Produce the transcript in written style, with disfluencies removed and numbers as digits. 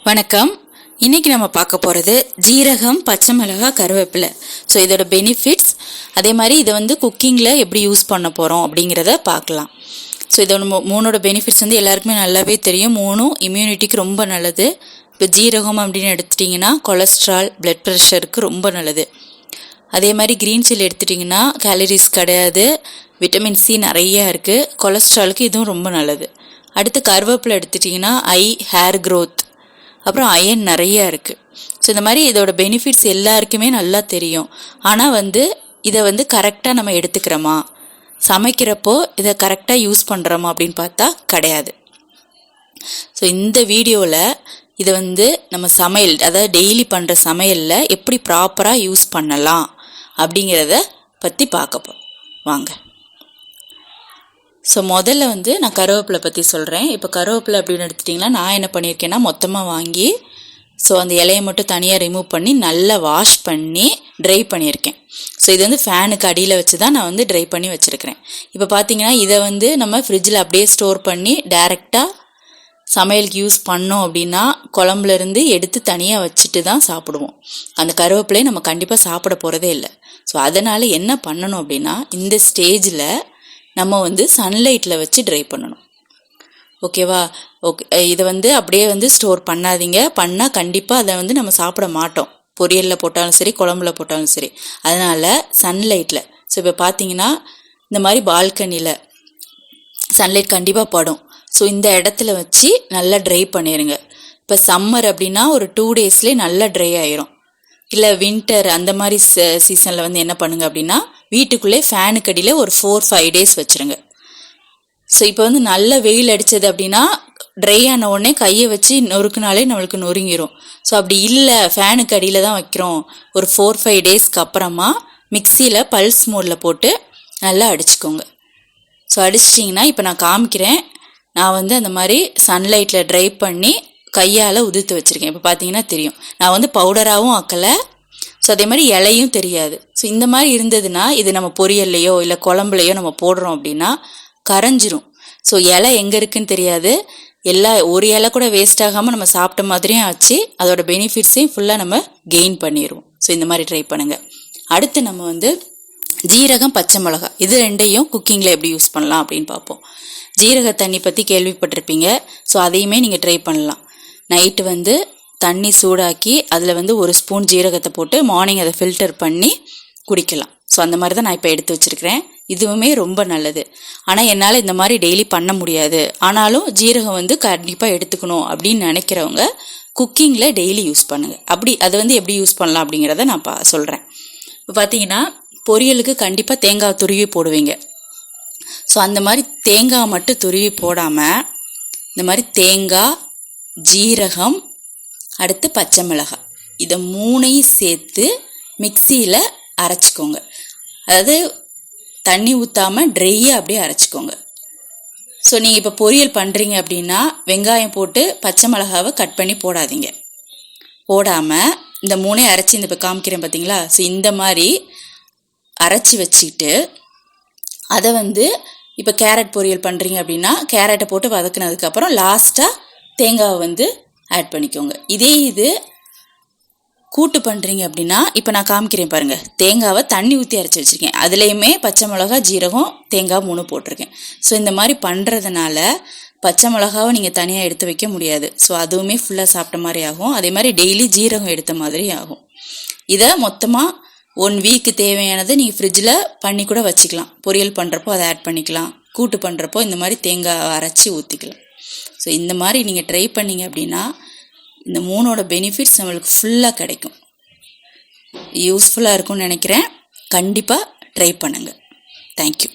வணக்கம். இன்னைக்கு நம்ம பார்க்க போகிறது ஜீரகம், பச்சை மிளகாய், கருவேப்பிலை. ஸோ இதோட பெனிஃபிட்ஸ், அதே மாதிரி இதை குக்கிங்கில் எப்படி யூஸ் பண்ண போகிறோம் அப்படிங்கிறத பார்க்கலாம். ஸோ இதோட மூணோட பெனிஃபிட்ஸ் எல்லாருக்குமே நல்லாவே தெரியும். மூணும் இம்யூனிட்டிக்கு ரொம்ப நல்லது. இப்போ ஜீரகம் அப்படின்னு எடுத்துட்டிங்கன்னா கொலஸ்ட்ரால், பிளட் ப்ரெஷருக்கு ரொம்ப நல்லது. அதே மாதிரி க்ரீன் சில்லி எடுத்துட்டிங்கன்னா கேலரிஸ் கிடையாது, விட்டமின் சி நிறையா இருக்குது, கொலஸ்ட்ராலுக்கு இதுவும் ரொம்ப நல்லது. அடுத்து கருவேப்பிலை எடுத்துட்டிங்கன்னா ஹேர் க்ரோத், அப்புறம் அயன் நிறையா இருக்குது. ஸோ இந்த மாதிரி இதோட பெனிஃபிட்ஸ் எல்லாருக்குமே நல்லா தெரியும். ஆனால் இதை கரெக்டாக நம்ம எடுத்துக்கிறோமா, சமைக்கிறப்போ இதை கரெக்டாக யூஸ் பண்ணுறோமா அப்படின்னு பார்த்தா கிடையாது. ஸோ இந்த வீடியோவில் இதை நம்ம சமையல், அதாவது டெய்லி பண்ணுற சமையலில் எப்படி ப்ராப்பராக யூஸ் பண்ணலாம் அப்படிங்கிறத பற்றி பார்க்க போகிறோம். வாங்க. ஸோ முதல்ல நான் கருவேப்பிலை பற்றி சொல்கிறேன். இப்போ கருவேப்பிலை அப்படின்னு எடுத்துட்டிங்கன்னா நான் என்ன பண்ணியிருக்கேன்னா மொத்தமாக வாங்கி ஸோ அந்த இலையை மட்டும் தனியாக ரிமூவ் பண்ணி நல்லா வாஷ் பண்ணி ட்ரை பண்ணியிருக்கேன். ஸோ இது ஃபேனுக்கு அடியில் வச்சு தான் நான் ட்ரை பண்ணி வச்சுருக்கிறேன். இப்போ பார்த்தீங்கன்னா இதை நம்ம ஃப்ரிட்ஜில் அப்படியே ஸ்டோர் பண்ணி டைரெக்டாக சமையலுக்கு யூஸ் பண்ணோம் அப்படின்னா குழம்புலேருந்து எடுத்து தனியாக வச்சுட்டு தான் சாப்பிடுவோம். அந்த கருவேப்பிலையை நம்ம கண்டிப்பாக சாப்பிட போகிறதே இல்லை. ஸோ அதனால் என்ன பண்ணணும் அப்படின்னா இந்த ஸ்டேஜில் நம்ம சன்லைட்டில் வச்சு ட்ரை பண்ணணும். ஓகேவா? ஓகே. இதை அப்படியே ஸ்டோர் பண்ணாதீங்க. பண்ணால் கண்டிப்பாக அதை நம்ம சாப்பிட மாட்டோம். பொரியலில் போட்டாலும் சரி, குழம்புல போட்டாலும் சரி. அதனால் சன்லைட்டில். ஸோ இப்போ பார்த்தீங்கன்னா இந்த மாதிரி பால்கனியில் சன்லைட் கண்டிப்பாக படும். ஸோ இந்த இடத்துல வச்சு நல்லா ட்ரை பண்ணிடுங்க. இப்போ சம்மர் அப்படின்னா ஒரு 2 டேஸ்லேயே நல்லா ட்ரை ஆயிரும். இல்லை வின்டர் அந்த மாதிரி சீசனில் என்ன பண்ணுங்க அப்படின்னா வீட்டுக்குள்ளே ஃபேனுக்கு அடியில் ஒரு 4-5 டேஸ் வச்சுருங்க. ஸோ இப்போ நல்ல வெயில் அடித்தது அப்படின்னா ட்ரை ஆன உடனே கையை வச்சு நொறுக்குனாலே நம்மளுக்கு நொறுங்கிரும். ஸோ அப்படி இல்லை, ஃபேனுக்கு அடியில் தான் வைக்கிறோம், ஒரு 4-5 டேஸ்க்கு அப்புறமா மிக்சியில் பல்ஸ் மோடில் போட்டு நல்லா அடிச்சுக்கோங்க. ஸோ அடிச்சிட்டிங்கன்னா இப்போ நான் காமிக்கிறேன். நான் அந்த மாதிரி சன்லைட்டில் ட்ரை பண்ணி கையால் உதிர்த்து வச்சுருக்கேன். இப்போ பார்த்தீங்கன்னா தெரியும். நான் பவுடராகவும் ஆக்கலை. ஸோ அதே மாதிரி இலையும் தெரியாது. ஸோ இந்த மாதிரி இருந்ததுன்னா இது நம்ம பொரியல்லையோ இல்லை குழம்புலையோ நம்ம போடுறோம் அப்படின்னா கரைஞ்சிரும். ஸோ இலை எங்கே இருக்குன்னு தெரியாது. ஒரு இலை கூட வேஸ்ட் ஆகாமல் நம்ம சாப்பிட்ட மாதிரியும் ஆச்சு. அதோட பெனிஃபிட்ஸையும் ஃபுல்லாக நம்ம கெயின் பண்ணிடுவோம். ஸோ இந்த மாதிரி ட்ரை பண்ணுங்கள். அடுத்து நம்ம ஜீரகம், பச்சை மிளகாய், இது ரெண்டையும் குக்கிங்கில் எப்படி யூஸ் பண்ணலாம் அப்படின்னு பார்ப்போம். ஜீரக தண்ணி பற்றி கேள்விப்பட்டிருப்பீங்க. ஸோ அதையுமே நீங்கள் ட்ரை பண்ணலாம். நைட்டு தண்ணி சூடாக்கி அதில் 1 ஸ்பூன் ஜீரகத்தை போட்டு மார்னிங் அதை ஃபில்டர் பண்ணி குடிக்கலாம். ஸோ அந்த மாதிரி தான் நான் இப்போ எடுத்து வச்சுருக்கிறேன். இதுவுமே ரொம்ப நல்லது. ஆனால் என்னால் இந்த மாதிரி டெய்லி பண்ண முடியாது. ஆனாலும் ஜீரகம் கண்டிப்பாக எடுத்துக்கணும் அப்படின்னு நினைக்கிறவங்க குக்கிங்கில் டெய்லி யூஸ் பண்ணுங்கள். அப்படி அதை எப்படி யூஸ் பண்ணலாம் அப்படிங்கிறத நான் சொல்கிறேன். இப்போ பார்த்தீங்கன்னா பொரியலுக்கு கண்டிப்பாக தேங்காய் துருவி போடுவீங்க. ஸோ அந்த மாதிரி தேங்காய் மட்டும் துருவி போடாமல் இந்த மாதிரி தேங்காய், ஜீரகம், அடுத்து பச்சை மிளகாய், இதை 3ஐயும் சேர்த்து மிக்சியில் அரைச்சிக்கோங்க. அதாவது தண்ணி ஊற்றாமல் ட்ரையாக அப்படியே அரைச்சிக்கோங்க. ஸோ நீங்கள் இப்போ பொரியல் பண்ணுறீங்க அப்படின்னா வெங்காயம் போட்டு பச்சை மிளகாவை கட் பண்ணி போடாதீங்க. போடாமல் இந்த 3ஐயும் அரைச்சி இந்த இப்போ காமிக்கிறேன் பார்த்தீங்களா? ஸோ இந்த மாதிரி அரைச்சி வச்சுக்கிட்டு அதை இப்போ கேரட் பொரியல் பண்ணுறீங்க அப்படின்னா கேரட்டை போட்டு வதக்குனதுக்கப்புறம் லாஸ்ட்டாக தேங்காவை ஆட் பண்ணிக்கோங்க. இது கூட்டு பண்ணுறீங்க அப்படின்னா இப்போ நான் காமிக்கிறேன் பாருங்கள். தேங்காவை தண்ணி ஊற்றி அரைச்சி வச்சுருக்கேன். அதுலேயுமே பச்சை மிளகா, ஜீரகம், தேங்காய் 3 போட்டிருக்கேன். ஸோ இந்த மாதிரி பண்ணுறதுனால பச்சை மிளகாவை நீங்கள் தனியாக எடுத்து வைக்க முடியாது. ஸோ அதுவுமே ஃபுல்லாக சாப்பிட்ட மாதிரி ஆகும். அதே மாதிரி டெய்லி ஜீரகம் எடுத்த மாதிரி ஆகும். இதை மொத்தமாக 1 வீக்கு தேவையானதை நீங்கள் ஃப்ரிட்ஜில் பண்ணி கூட வச்சுக்கலாம். பொரியல் பண்ணுறப்போ அதை ஆட் பண்ணிக்கலாம். கூட்டு பண்ணுறப்போ இந்த மாதிரி தேங்காய் அரைச்சி ஊற்றிக்கலாம். ஸோ இந்த மாதிரி நீங்கள் ட்ரை பண்ணிங்க அப்படின்னா இந்த 3ஓட பெனிஃபிட்ஸ் நம்மளுக்கு ஃபுல்லாக கிடைக்கும். யூஸ்ஃபுல்லாக இருக்கும்னு நினைக்கிறேன். கண்டிப்பாக ட்ரை பண்ணுங்கள். தேங்க்யூ.